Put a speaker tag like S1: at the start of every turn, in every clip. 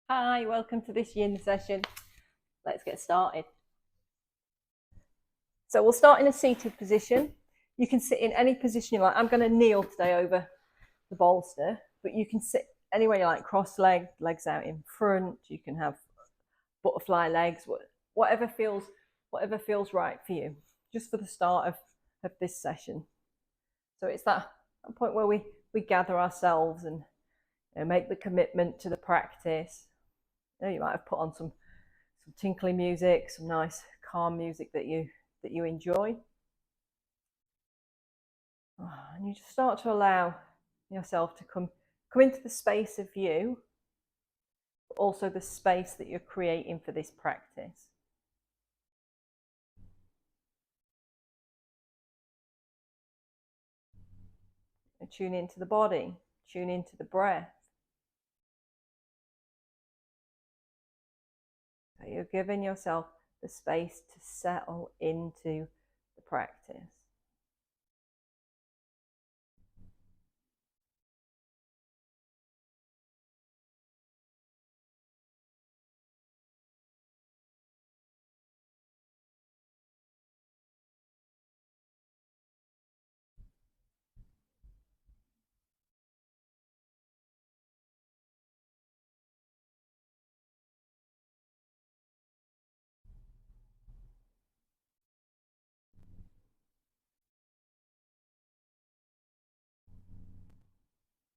S1: Hi, welcome to this yin session. Let's get started. So we'll start in a seated position. You can sit in any position you like. I'm going to kneel today over the bolster, but you can sit anywhere you like, cross-legged, legs out in front. You can have butterfly legs, whatever feels right for you, just for the start of this session. So it's that point where we gather ourselves and make the commitment to the practice. You might have put on some tinkly music, some nice calm music that you enjoy. And you just start to allow yourself to come into the space of you, but also the space that you're creating for this practice. And tune into the body, tune into the breath. So you're giving yourself the space to settle into the practice.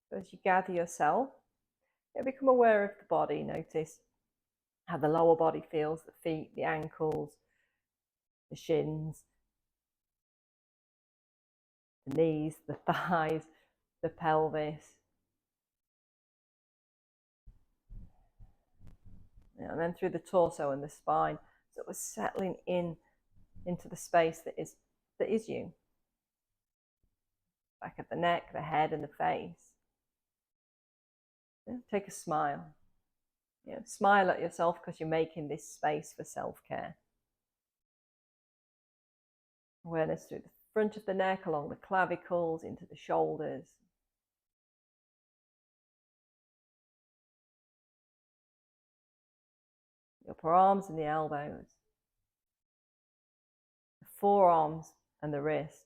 S1: So as you gather yourself, you become aware of the body. Notice how the lower body feels, the feet, the ankles, the shins, the knees, the thighs, the pelvis. And then through the torso and the spine. So we're settling into the space that is you. Back of the neck, the head, and the face. Take a smile. Smile at yourself because you're making this space for self-care. Awareness through the front of the neck, along the clavicles, into the shoulders. The upper arms and the elbows. The forearms and the wrists.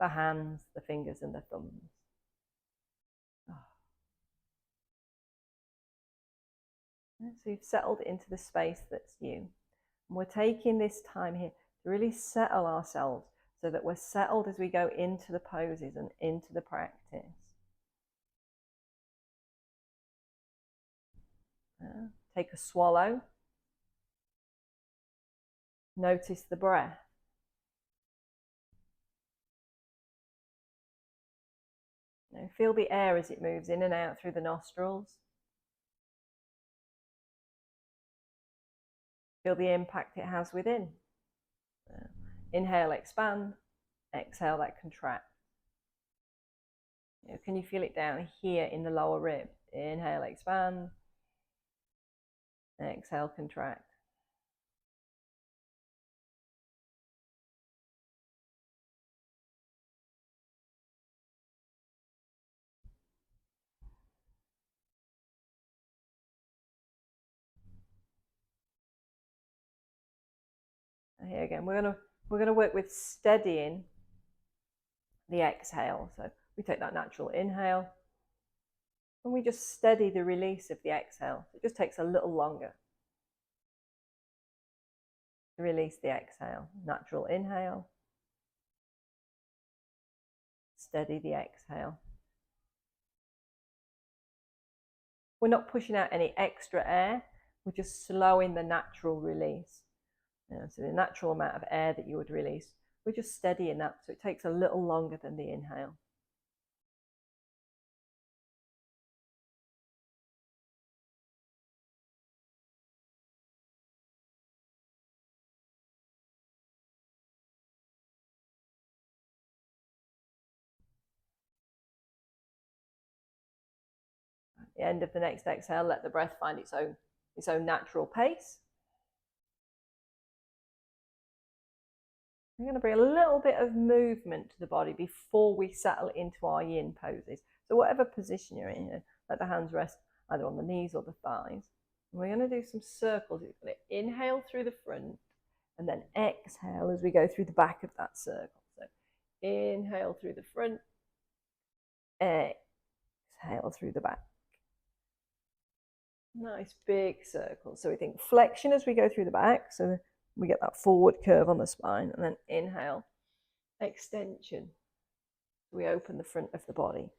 S1: The hands, the fingers, and the thumbs. So you've settled into the space that's you. And we're taking this time here to really settle ourselves so that we're settled as we go into the poses and into the practice. Take a swallow. Notice the breath. Feel the air as it moves in and out through the nostrils. Feel the impact it has within. Inhale, expand. Exhale, that contract. Can you feel it down here in the lower rib? Inhale, expand. Exhale, contract. And here again, we're gonna work with steadying the exhale. So we take that natural inhale and we just steady the release of the exhale. It just takes a little longer to release the exhale. Natural inhale, steady the exhale. We're not pushing out any extra air, we're just slowing the natural release. So the natural amount of air that you would release, we're just steadying that, so it takes a little longer than the inhale. At the end of the next exhale, let the breath find its own natural pace. We're going to bring a little bit of movement to the body before we settle into our yin poses. So whatever position you're in, Let the hands rest either on the knees or the thighs. And we're going to do some circles. We're going to inhale through the front and then exhale as we go through the back of that circle. So inhale through the front, exhale through the back. Nice big circle. So we think flexion as we go through the back, so we get that forward curve on the spine, and then inhale, extension. We open the front of the body.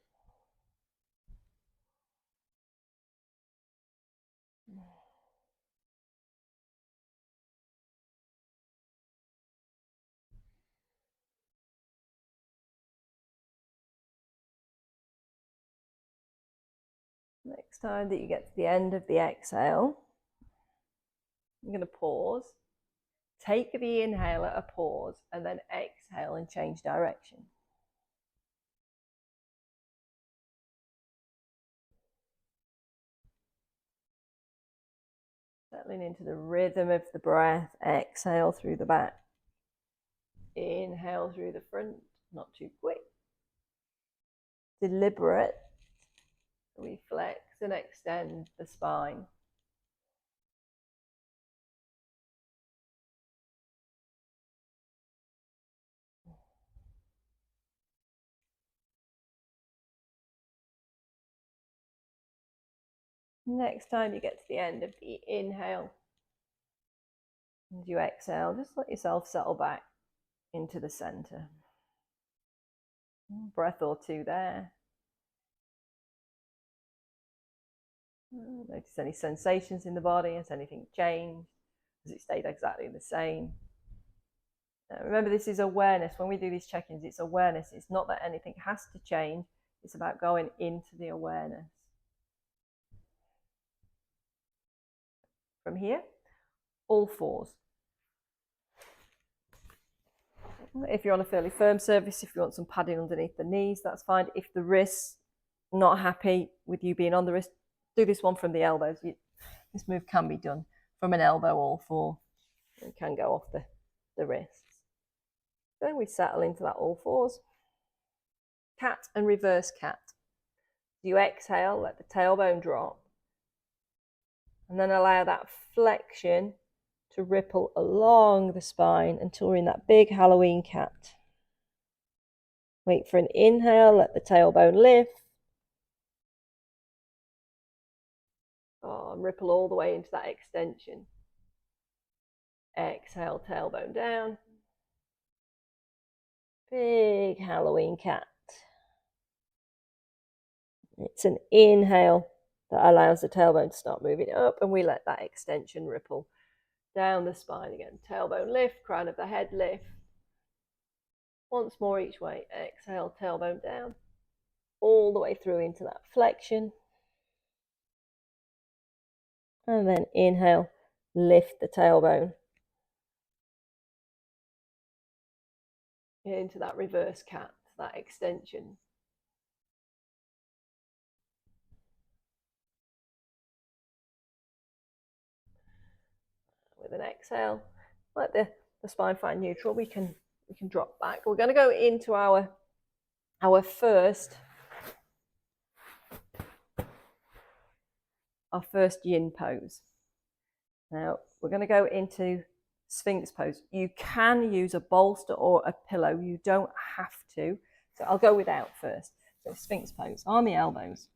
S1: Next time that you get to the end of the exhale, I'm going to pause. Take the inhale at a pause and then exhale and change direction. Settling into the rhythm of the breath, exhale through the back. Inhale through the front, not too quick. Deliberate. We flex and extend the spine. Next time you get to the end of the inhale, as you exhale, just let yourself settle back into the center. Breath or two there. Notice any sensations in the body. Has anything changed? Has it stayed exactly the same? Remember, this is awareness. When we do these check-ins, it's awareness. It's not that anything has to change. It's about going into the awareness. From here, all fours. If you're on a fairly firm surface, if you want some padding underneath the knees, that's fine. If the wrist's not happy with you being on the wrist, do this one from the elbows. This move can be done from an elbow, all four. It can go off the wrists. Then we settle into that all fours. Cat and reverse cat. You exhale, let the tailbone drop. And then allow that flexion to ripple along the spine until we're in that big Halloween cat. Wait for an inhale, let the tailbone lift. And ripple all the way into that extension. Exhale, tailbone down. Big Halloween cat. It's an inhale that allows the tailbone to start moving up, and we let that extension ripple down the spine again. Tailbone lift, crown of the head lift. Once more each way. Exhale, tailbone down. All the way through into that flexion. And then inhale, lift the tailbone. Into that reverse cat, that extension. With an exhale, let the spine find neutral. We can drop back. We're going to go into our first yin pose. Now we're going to go into Sphinx pose. You can use a bolster or a pillow. You don't have to. So I'll go without first. So Sphinx pose on the elbows.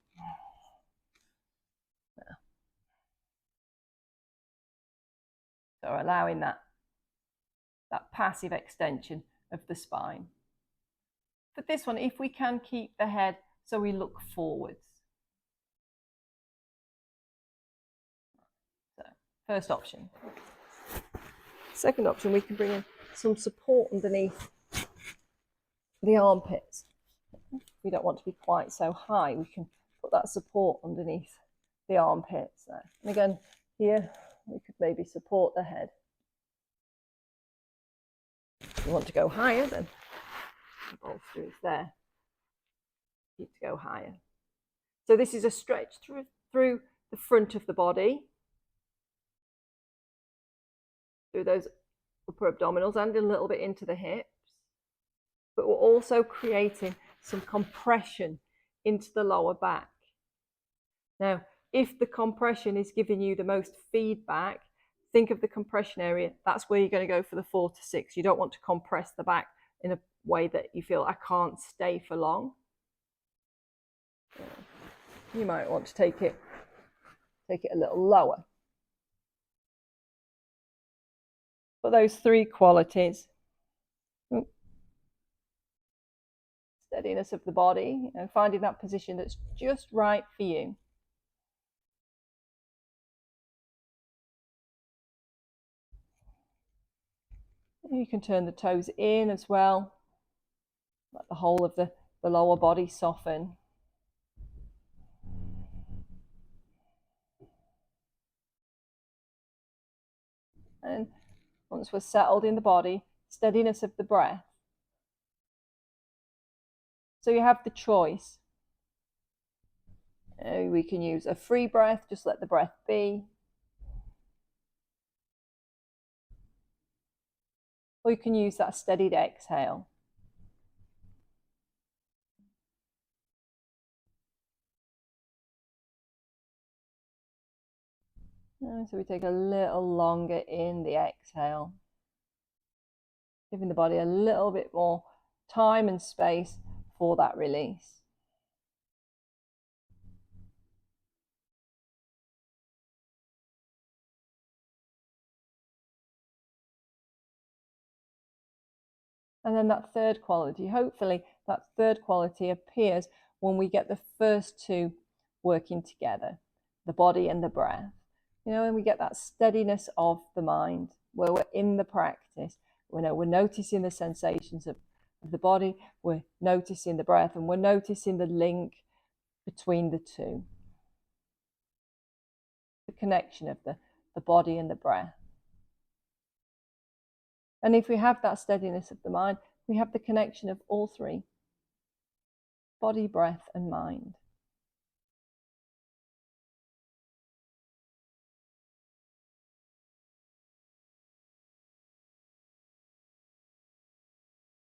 S1: So allowing that passive extension of the spine. For this one, if we can keep the head so we look forwards. So first option. Second option, we can bring in some support underneath the armpits. We don't want to be quite so high. We can put that support underneath the armpits there. And again, here we could maybe support the head. If you want to go higher, then the bolster is there. Need to go higher. So this is a stretch through the front of the body, through those upper abdominals and a little bit into the hips. But we're also creating some compression into the lower back. Now, if the compression is giving you the most feedback, think of the compression area. That's where you're going to go for the 4 to 6. You don't want to compress the back in a way that you feel I can't stay for long. You might want to take it a little lower. But those 3 qualities, steadiness of the body and finding that position that's just right for you. You can turn the toes in as well. Let the whole of the lower body soften. And once we're settled in the body, steadiness of the breath. So you have the choice. We can use a free breath, just let the breath be. Or you can use that steadied exhale. So we take a little longer in the exhale, giving the body a little bit more time and space for that release. And then that third quality, hopefully that third quality appears when we get the first 2 working together, the body and the breath. And we get that steadiness of the mind, where we're in the practice. We're noticing the sensations of the body, we're noticing the breath, and we're noticing the link between the 2. The connection of the body and the breath. And if we have that steadiness of the mind, we have the connection of all 3, body, breath, and mind.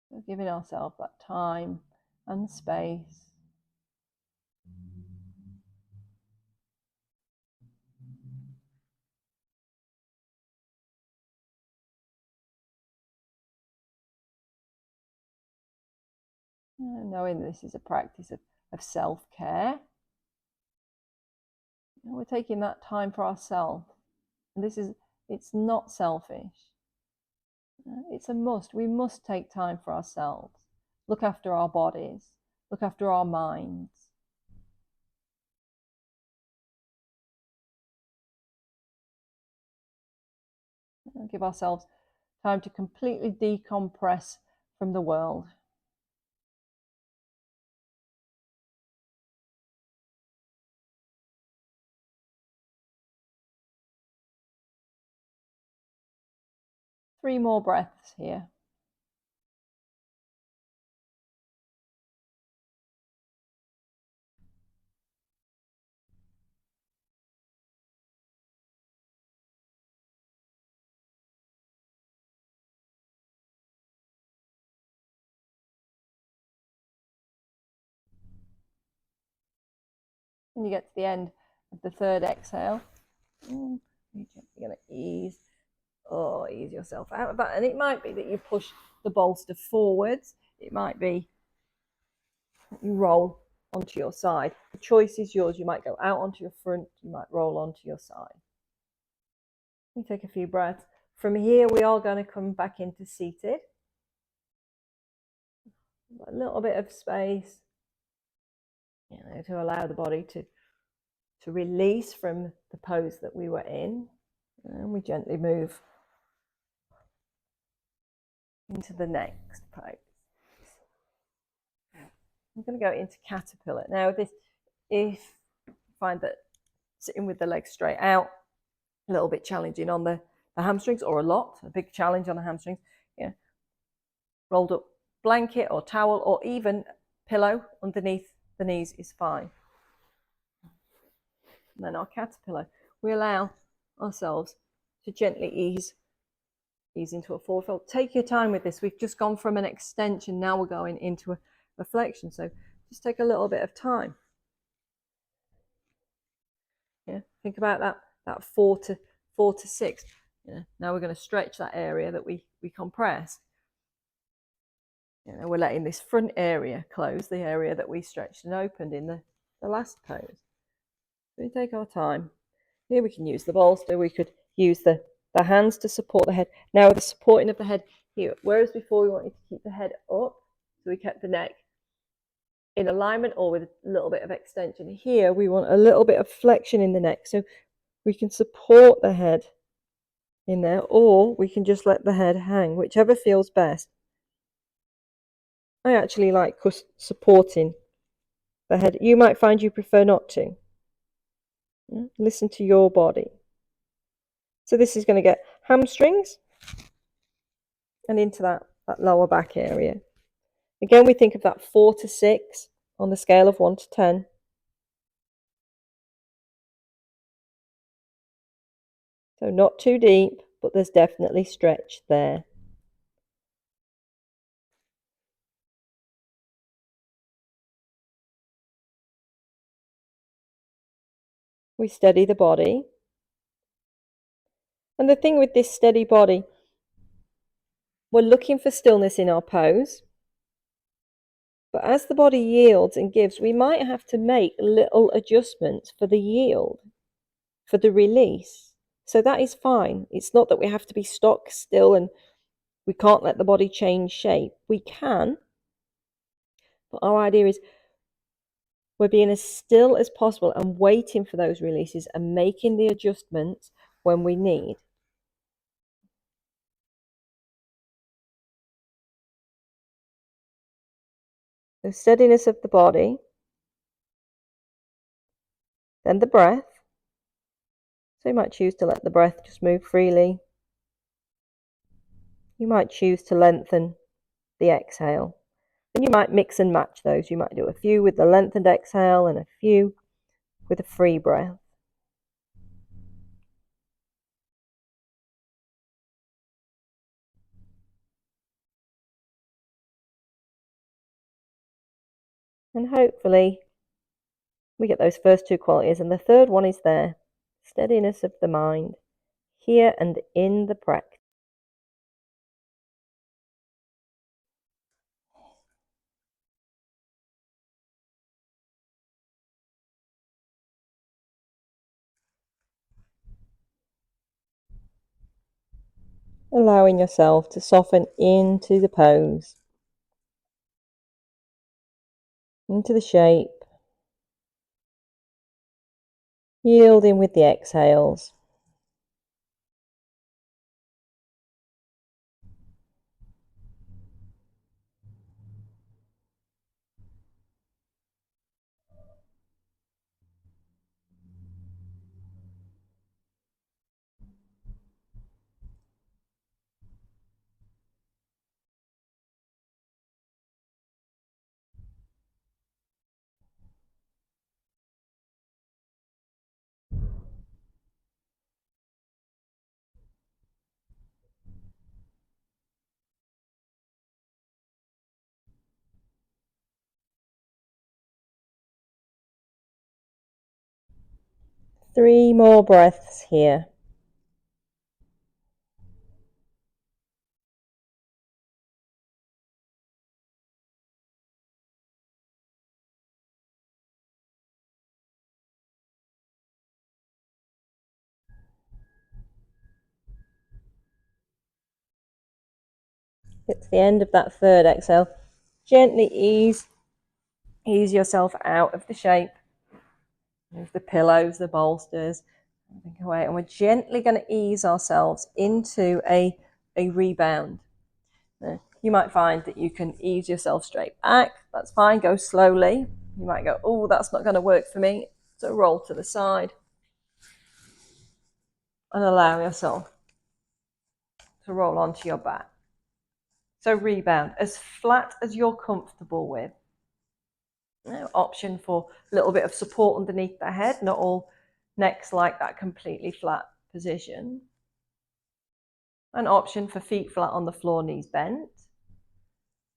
S1: So giving ourselves that time and space. Knowing this is a practice of self-care. We're taking that time for ourselves. And it's not selfish. It's a must. We must take time for ourselves. Look after our bodies. Look after our minds. Give ourselves time to completely decompress from the world. Three more breaths here. When you get to the end of the third exhale, you're going to ease yourself out of that. And it might be that you push the bolster forwards. It might be that you roll onto your side. The choice is yours. You might go out onto your front. You might roll onto your side. You take a few breaths. From here, we are going to come back into seated. A little bit of space, to allow the body to release from the pose that we were in. And we gently move into the next pose. I'm going to go into caterpillar. Now, if you find that sitting with the legs straight out, a little bit challenging on the hamstrings, or a big challenge on the hamstrings, rolled up blanket or towel or even pillow underneath the knees is fine. And then our caterpillar, we allow ourselves to gently ease into a forward fold. Take your time with this. We've just gone from an extension, now we're going into a flexion, so just take a little bit of time. Yeah, think about that 4 to 6. Yeah. Now we're going to stretch that area that we compressed. We're letting this front area close, the area that we stretched and opened in the last pose. So we take our time. Here we can use the bolster. We could use the hands to support the head. Now the supporting of the head here, whereas before we wanted to keep the head up, so we kept the neck in alignment or with a little bit of extension. Here we want a little bit of flexion in the neck, so we can support the head in there, or we can just let the head hang, whichever feels best. I actually like supporting the head. You might find you prefer not to. Listen to your body. So this is going to get hamstrings and into that lower back area. Again, we think of that 4 to 6 on the scale of 1 to 10. So not too deep, but there's definitely stretch there. We steady the body. And the thing with this steady body, we're looking for stillness in our pose. But as the body yields and gives, we might have to make little adjustments for the yield, for the release. So that is fine. It's not that we have to be stock still and we can't let the body change shape. We can, but our idea is we're being as still as possible and waiting for those releases and making the adjustments when we need. The steadiness of the body, then the breath. So you might choose to let the breath just move freely. You might choose to lengthen the exhale. And you might mix and match those. You might do a few with the lengthened exhale and a few with a free breath. And hopefully we get those first two qualities. And the third one is there. Steadiness of the mind, here and in the practice. Allowing yourself to soften into the pose, into the shape, yielding with the exhales. Three more breaths here. It's the end of that third exhale. Gently ease yourself out of the shape. Move the pillows, the bolsters, away, and we're gently going to ease ourselves into a rebound. You might find that you can ease yourself straight back. That's fine. Go slowly. You might go, oh, that's not going to work for me. So roll to the side and allow yourself to roll onto your back. So rebound as flat as you're comfortable with. Option for a little bit of support underneath the head. Not all necks like that completely flat position. An option for feet flat on the floor, knees bent.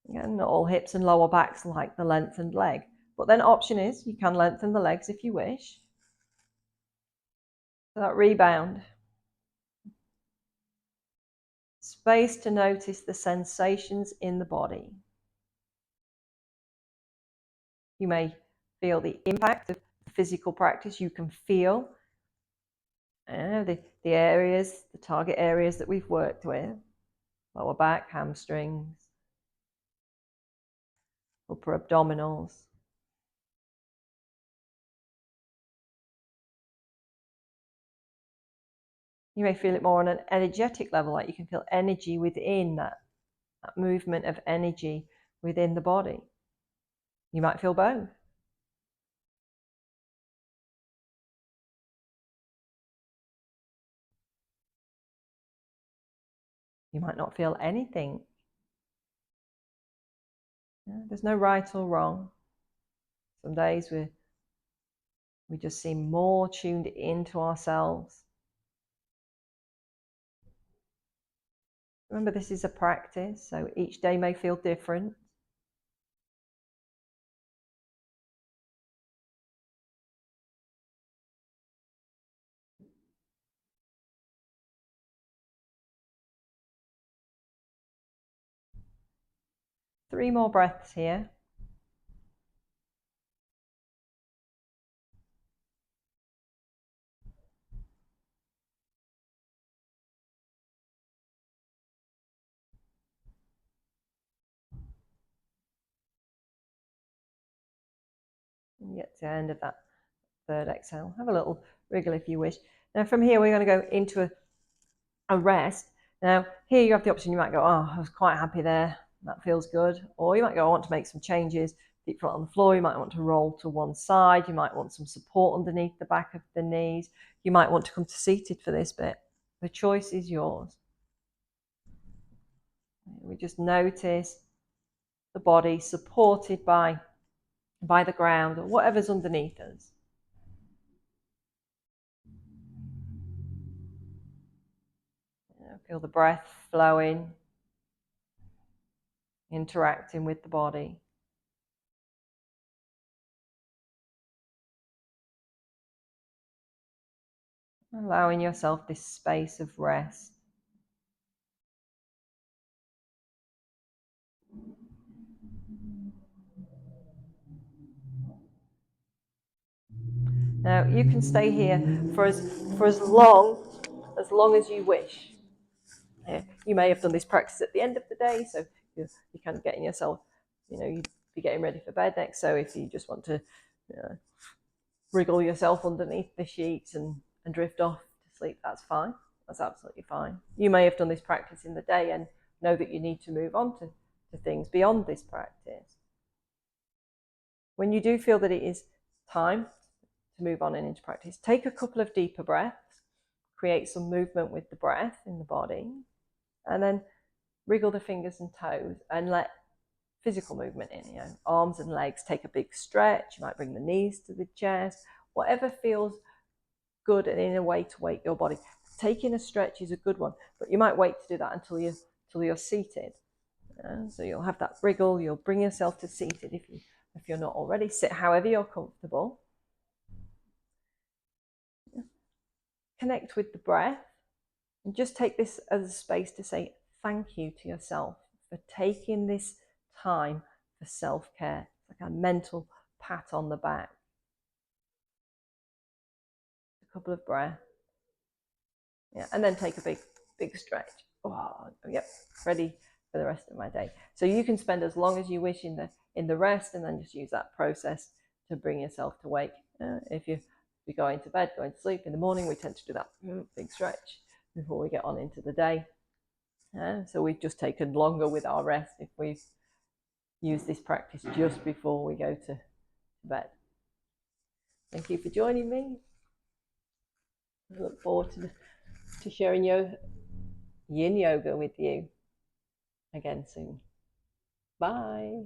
S1: Again, not all hips and lower backs like the lengthened leg. But then option is you can lengthen the legs if you wish. That rebound. Space to notice the sensations in the body. You may feel the impact of physical practice. You can feel the areas, the target areas that we've worked with. Lower back, hamstrings, upper abdominals. You may feel it more on an energetic level, like you can feel energy within that movement of energy within the body. You might feel both. You might not feel anything. There's no right or wrong. Some days we just seem more tuned into ourselves. Remember, this is a practice, so each day may feel different. Three more breaths here. And get to the end of that third exhale. Have a little wriggle if you wish. Now from here, we're going to go into a rest. Now here you have the option. You might go, oh, I was quite happy there. That feels good. Or you might go, I want to make some changes. Feet flat on the floor. You might want to roll to one side. You might want some support underneath the back of the knees. You might want to come to seated for this bit. The choice is yours. We just notice the body supported by the ground or whatever's underneath us. Feel the breath flowing, interacting with the body. Allowing yourself this space of rest. Now you can stay here for as long as you wish. You may have done this practice at the end of the day, so you're kind of getting yourself, you'd be getting ready for bed next. So if you just want to wriggle yourself underneath the sheets and drift off to sleep, that's fine. That's absolutely fine. You may have done this practice in the day and know that you need to move on to things beyond this practice. When you do feel that it is time to move on and into practice, take a couple of deeper breaths, create some movement with the breath in the body, and then wriggle the fingers and toes and let physical movement in, arms and legs. Take a big stretch. You might bring the knees to the chest, whatever feels good and in a way to wake your body. Taking a stretch is a good one, but you might wait to do that until you're seated. So you'll have that wriggle. You'll bring yourself to seated if you're not already. Sit however you're comfortable. Connect with the breath, and just take this as a space to say thank you to yourself for taking this time for self-care. It's like a mental pat on the back. A couple of breaths. Yeah, and then take a big stretch. Oh, yep, ready for the rest of my day. So you can spend as long as you wish in the rest, and then just use that process to bring yourself to wake. If you're going to bed, going to sleep in the morning, we tend to do that big stretch before we get on into the day. So we've just taken longer with our rest if we've used this practice just before we go to bed. Thank you for joining me. I look forward to sharing your yin yoga with you again soon. Bye.